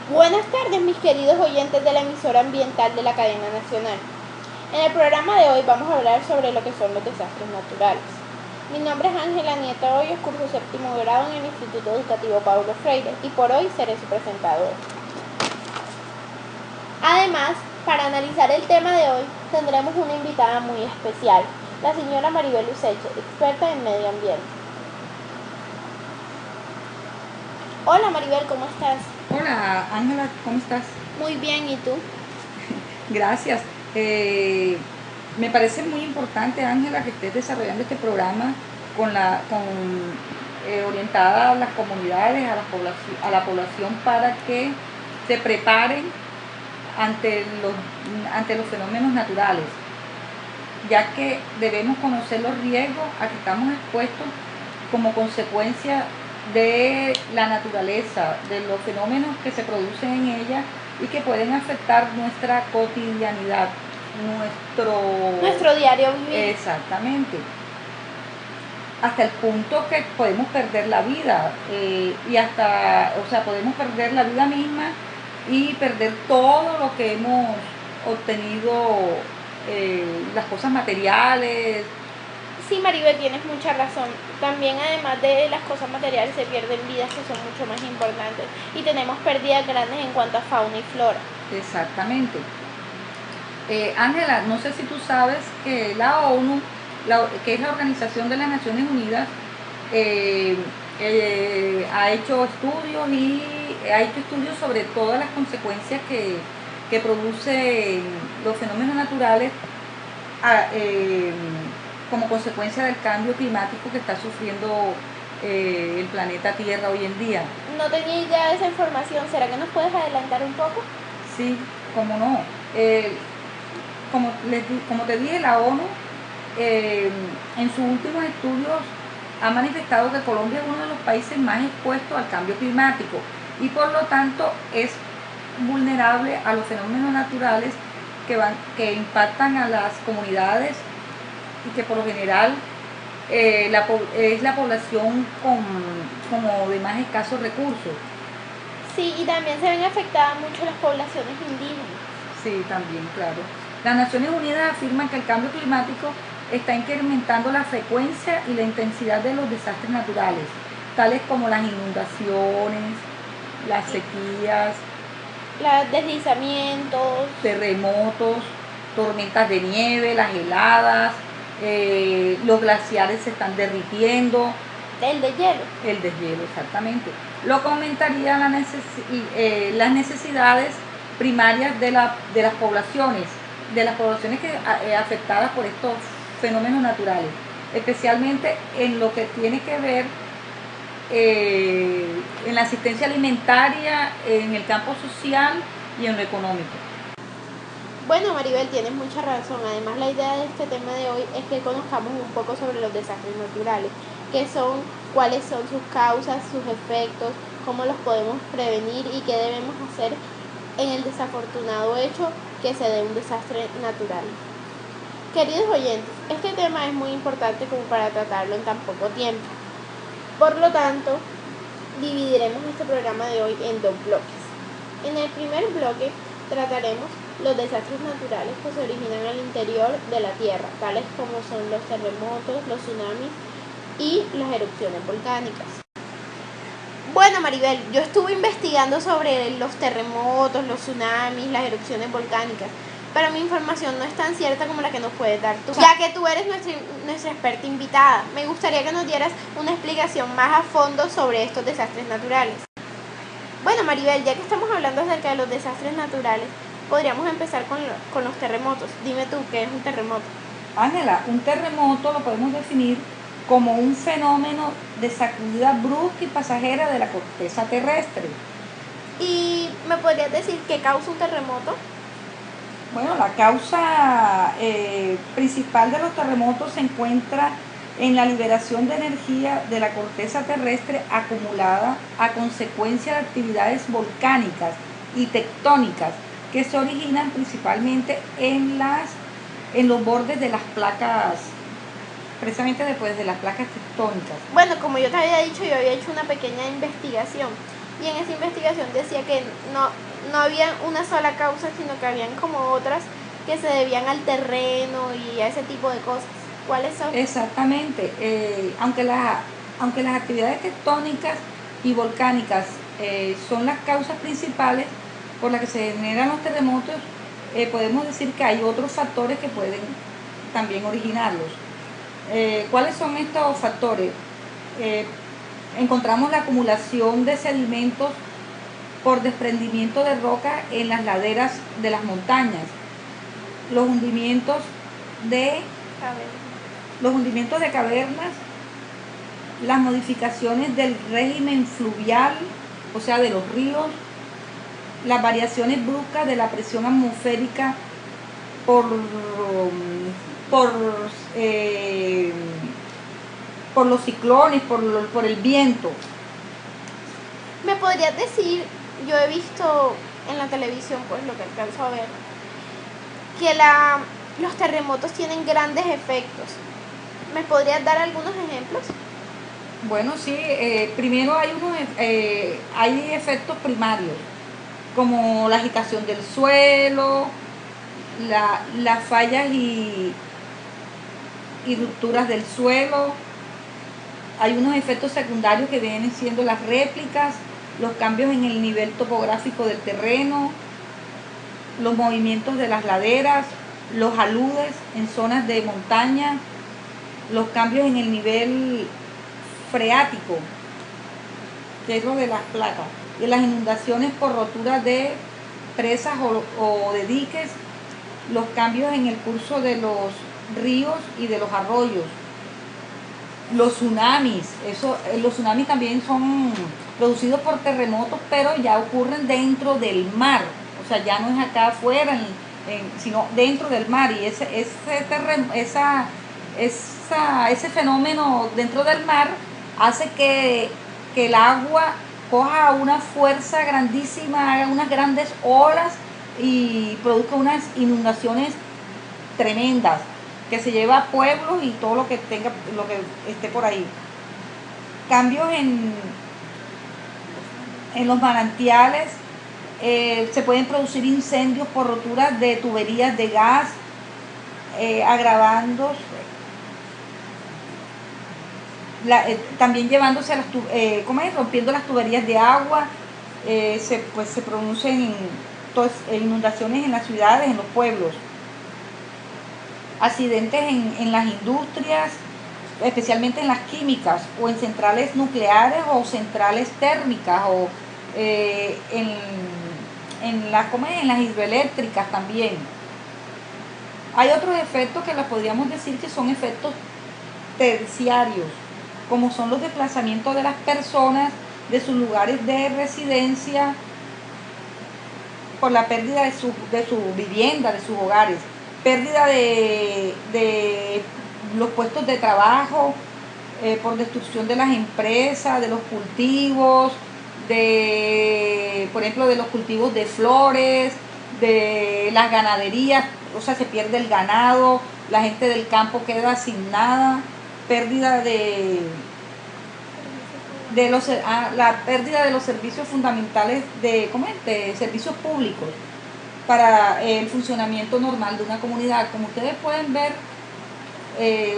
Buenas tardes, mis queridos oyentes de la emisora ambiental de la cadena nacional. En el programa de hoy vamos a hablar sobre lo que son los desastres naturales. Mi nombre es Ángela Nieta Hoyos, curso séptimo grado en el Instituto Educativo Paulo Freire, y por hoy seré su presentador. Además, para analizar el tema de hoy, tendremos una invitada muy especial, la señora Maribel Useche, experta en medio ambiente. Hola Maribel, ¿cómo estás? Hola Ángela, ¿cómo estás? Muy bien, ¿y tú? Gracias. Me parece muy importante, Ángela, que estés desarrollando este programa orientada a las comunidades, a la población para que se preparen ante los fenómenos naturales, ya que debemos conocer los riesgos a que estamos expuestos como consecuencia de la naturaleza, de los fenómenos que se producen en ella y que pueden afectar nuestra cotidianidad, nuestro diario vivir. Exactamente. Hasta el punto que podemos perder la vida podemos perder la vida misma y perder todo lo que hemos obtenido, las cosas materiales. Sí, Maribel, tienes mucha razón. También, además de las cosas materiales, se pierden vidas que son mucho más importantes y tenemos pérdidas grandes en cuanto a fauna y flora. Exactamente. Ángela, no sé si tú sabes que la ONU, que es la Organización de las Naciones Unidas, ha hecho estudios sobre todas las consecuencias que producen los fenómenos naturales como consecuencia del cambio climático que está sufriendo el planeta Tierra hoy en día. No tenía idea de esa información. ¿Será que nos puedes adelantar un poco? Sí, cómo no. Como te dije, la ONU en sus últimos estudios ha manifestado que Colombia es uno de los países más expuestos al cambio climático y por lo tanto es vulnerable a los fenómenos naturales que impactan a las comunidades y que por lo general es la población como de más escasos recursos. Sí, y también se ven afectadas mucho las poblaciones indígenas. Sí, también, claro. Las Naciones Unidas afirman que el cambio climático está incrementando la frecuencia y la intensidad de los desastres naturales, tales como las inundaciones, las sequías, los deslizamientos, terremotos, tormentas de nieve, las heladas, los glaciares se están derritiendo. El deshielo. El deshielo, exactamente. Lo que aumentaría las necesidades primarias de las poblaciones afectadas por estos fenómenos naturales, especialmente en lo que tiene que ver en la asistencia alimentaria, en el campo social y en lo económico. Bueno, Maribel, tienes mucha razón. Además, la idea de este tema de hoy es que conozcamos un poco sobre los desastres naturales, qué son, cuáles son sus causas, sus efectos, cómo los podemos prevenir y qué debemos hacer en el desafortunado hecho que se dé un desastre natural. Queridos oyentes, este tema es muy importante como para tratarlo en tan poco tiempo. Por lo tanto, dividiremos este programa de hoy en dos bloques. En el primer bloque trataremos los desastres naturales que se originan al interior de la Tierra, tales como son los terremotos, los tsunamis y las erupciones volcánicas. Bueno, Maribel, yo estuve investigando sobre los terremotos, los tsunamis, las erupciones volcánicas, pero mi información no es tan cierta como la que nos puedes dar tú. Ya que tú eres nuestra experta invitada, me gustaría que nos dieras una explicación más a fondo sobre estos desastres naturales. Bueno, Maribel, ya que estamos hablando acerca de los desastres naturales, podríamos empezar con los terremotos. Dime tú, ¿qué es un terremoto? Ángela, un terremoto lo podemos definir como un fenómeno de sacudida brusca y pasajera de la corteza terrestre. ¿Y me podrías decir qué causa un terremoto? Bueno, la causa principal de los terremotos se encuentra en la liberación de energía de la corteza terrestre acumulada a consecuencia de actividades volcánicas y tectónicas que se originan principalmente en los bordes de las placas, precisamente después de las placas tectónicas. Bueno, como yo te había dicho, yo había hecho una pequeña investigación y en esa investigación decía que no había una sola causa, sino que habían como otras que se debían al terreno y a ese tipo de cosas. ¿Cuáles son? Exactamente. Aunque las actividades tectónicas y volcánicas son las causas principales por las que se generan los terremotos, podemos decir que hay otros factores que pueden también originarlos. ¿Cuáles son estos factores? Encontramos la acumulación de sedimentos por desprendimiento de roca en las laderas de las montañas, los hundimientos de cavernas, las modificaciones del régimen fluvial, o sea, de los ríos, las variaciones bruscas de la presión atmosférica por los ciclones, por el viento. ¿Me podrías decir, yo he visto en la televisión, pues lo que alcanzo a ver, que los terremotos tienen grandes efectos? ¿Me podrías dar algunos ejemplos? Bueno, sí, primero hay efectos primarios, como la agitación del suelo, las fallas y rupturas del suelo. Hay unos efectos secundarios que vienen siendo las réplicas, los cambios en el nivel topográfico del terreno, los movimientos de las laderas, los aludes en zonas de montaña, los cambios en el nivel freático, que es lo de las placas, y las inundaciones por roturas de presas o de diques, los cambios en el curso de los ríos y de los arroyos, los tsunamis. Los tsunamis también son producidos por terremotos, pero ya ocurren dentro del mar, o sea, ya no es acá afuera, sino dentro del mar, y ese fenómeno dentro del mar hace que el agua coja una fuerza grandísima, haga unas grandes olas y produzca unas inundaciones tremendas que se lleva a pueblos y todo lo que esté por ahí. Cambios en los manantiales, se pueden producir incendios por roturas de tuberías de gas, agravando también llevándose a rompiendo las tuberías de agua. Se producen inundaciones en las ciudades, en los pueblos, accidentes en las industrias, especialmente en las químicas, o en centrales nucleares o centrales térmicas, o en las hidroeléctricas también. Hay otros efectos que podríamos decir que son efectos terciarios, como son los desplazamientos de las personas de sus lugares de residencia por la pérdida de su vivienda, de sus hogares, pérdida de los puestos de trabajo, por destrucción de las empresas, de los cultivos, por ejemplo, de los cultivos de flores, de las ganaderías, o sea, se pierde el ganado, la gente del campo queda sin nada, pérdida la pérdida de los servicios fundamentales de servicios públicos para el funcionamiento normal de una comunidad. Como ustedes pueden ver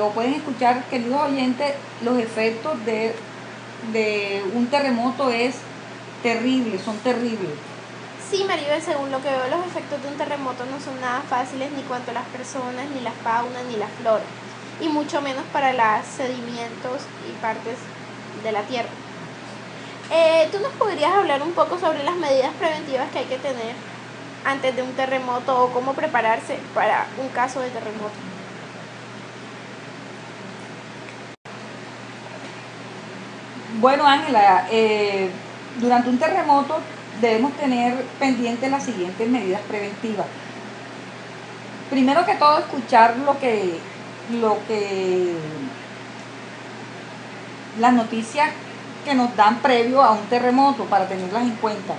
o pueden escuchar, queridos oyentes, los efectos de un terremoto son terribles. Sí, Maribel, según lo que veo, los efectos de un terremoto no son nada fáciles ni cuanto a las personas, ni la fauna, ni la flora, y mucho menos para los sedimentos y partes de la tierra. ¿Tú nos podrías hablar un poco sobre las medidas preventivas que hay que tener antes de un terremoto o cómo prepararse para un caso de terremoto? Bueno, Ángela, durante un terremoto debemos tener pendientes las siguientes medidas preventivas. Primero que todo, escuchar las noticias que nos dan previo a un terremoto para tenerlas en cuenta.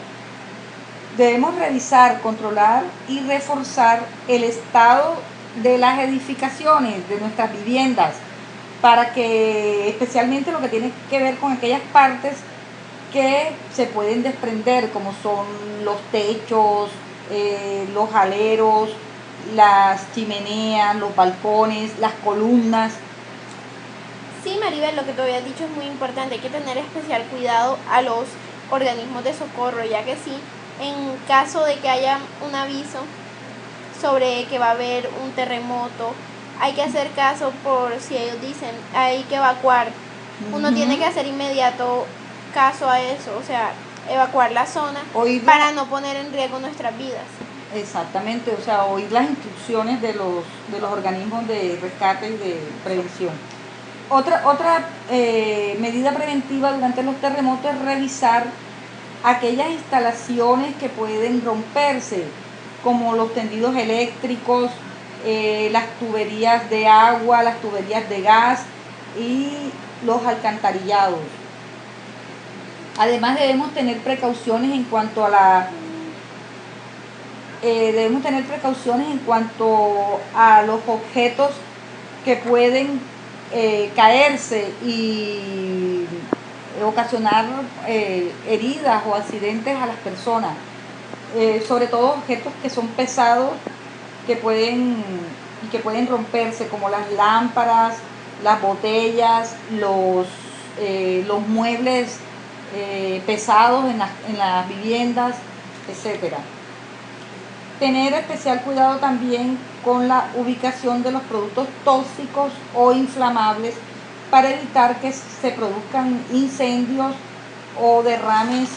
Debemos revisar, controlar y reforzar el estado de las edificaciones, de nuestras viviendas, para que, especialmente lo que tiene que ver con aquellas partes que se pueden desprender, como son los techos, los aleros, las chimeneas, los balcones, las columnas. Sí, Maribel, lo que te había dicho es muy importante. Hay que tener especial cuidado a los organismos de socorro, ya que sí, en caso de que haya un aviso sobre que va a haber un terremoto, hay que hacer caso por si ellos dicen hay que evacuar. Uno tiene que hacer inmediato caso a eso, o sea, evacuar la zona para no poner en riesgo nuestras vidas. Exactamente, o sea, oír las instrucciones de los organismos de rescate y de prevención. Otra medida preventiva durante los terremotos es revisar aquellas instalaciones que pueden romperse, como los tendidos eléctricos, las tuberías de agua, las tuberías de gas y los alcantarillados. Además debemos tener precauciones en cuanto a los objetos que pueden caerse y ocasionar heridas o accidentes a las personas, sobre todo objetos que son pesados que pueden romperse, como las lámparas, las botellas, los muebles pesados en las viviendas, etcétera. Tener especial cuidado también con la ubicación de los productos tóxicos o inflamables para evitar que se produzcan incendios o derrames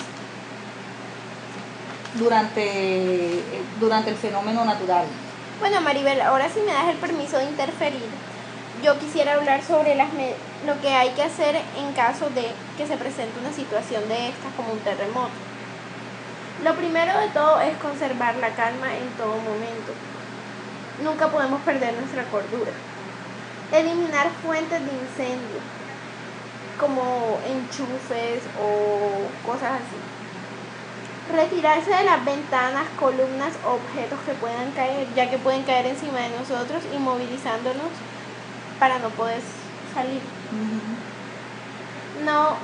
durante el fenómeno natural. Bueno, Maribel, ahora si me das el permiso de interferir, yo quisiera hablar sobre lo que hay que hacer en caso de que se presente una situación de estas como un terremoto. Lo primero de todo es conservar la calma en todo momento. Nunca podemos perder nuestra cordura. Eliminar fuentes de incendio, como enchufes o cosas así. Retirarse de las ventanas, columnas o objetos que puedan caer, ya que pueden caer encima de nosotros, inmovilizándonos para no poder salir. No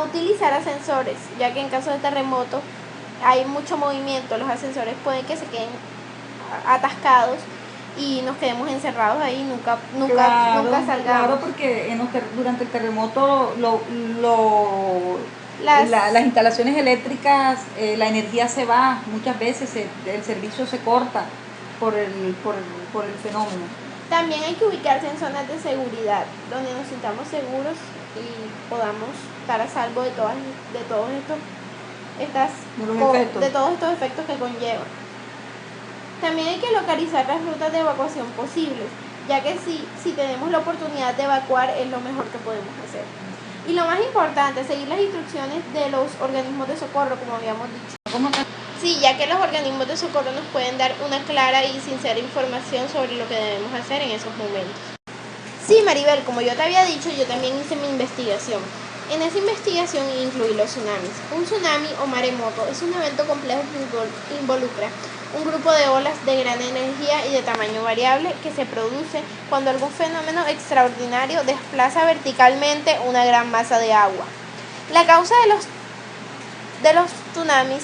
utilizar ascensores, ya que en caso de terremoto hay mucho movimiento, los ascensores pueden que se queden atascados y nos quedemos encerrados ahí, nunca salgamos. Claro, porque durante el terremoto las instalaciones eléctricas, la energía se va, muchas veces el servicio se corta por el fenómeno. También hay que ubicarse en zonas de seguridad, donde nos sintamos seguros y podamos estar a salvo de todos estos efectos que conllevan. También hay que localizar las rutas de evacuación posibles, ya que si tenemos la oportunidad de evacuar es lo mejor que podemos hacer. Y lo más importante, seguir las instrucciones de los organismos de socorro, como habíamos dicho. Sí, ya que los organismos de socorro nos pueden dar una clara y sincera información sobre lo que debemos hacer en esos momentos. Sí, Maribel, como yo te había dicho, yo también hice mi investigación. En esa investigación incluí los tsunamis. Un tsunami o maremoto es un evento complejo que involucra un grupo de olas de gran energía y de tamaño variable que se produce cuando algún fenómeno extraordinario desplaza verticalmente una gran masa de agua. La causa de los tsunamis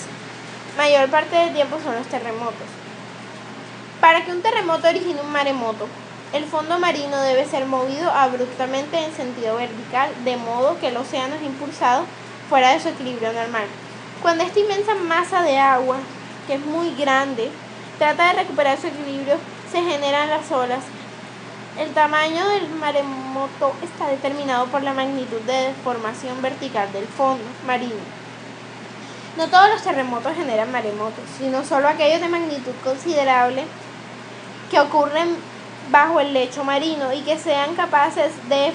mayor parte del tiempo son los terremotos. Para que un terremoto origine un maremoto, el fondo marino debe ser movido abruptamente en sentido vertical, de modo que el océano es impulsado fuera de su equilibrio normal. Cuando esta inmensa masa de agua, que es muy grande, trata de recuperar su equilibrio, se generan las olas. El tamaño del maremoto está determinado por la magnitud de deformación vertical del fondo marino. No todos los terremotos generan maremotos, sino solo aquellos de magnitud considerable que ocurren bajo el lecho marino y que sean capaces de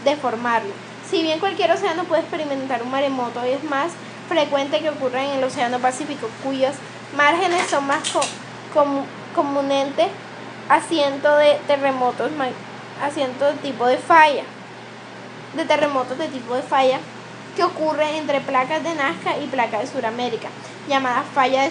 deformarlo. Si bien cualquier océano puede experimentar un maremoto, es más frecuente que ocurra en el Océano Pacífico, cuyos márgenes son más comúnmente asiento de terremotos de tipo de falla que ocurre entre placas de Nazca y placas de Sudamérica, llamadas falla de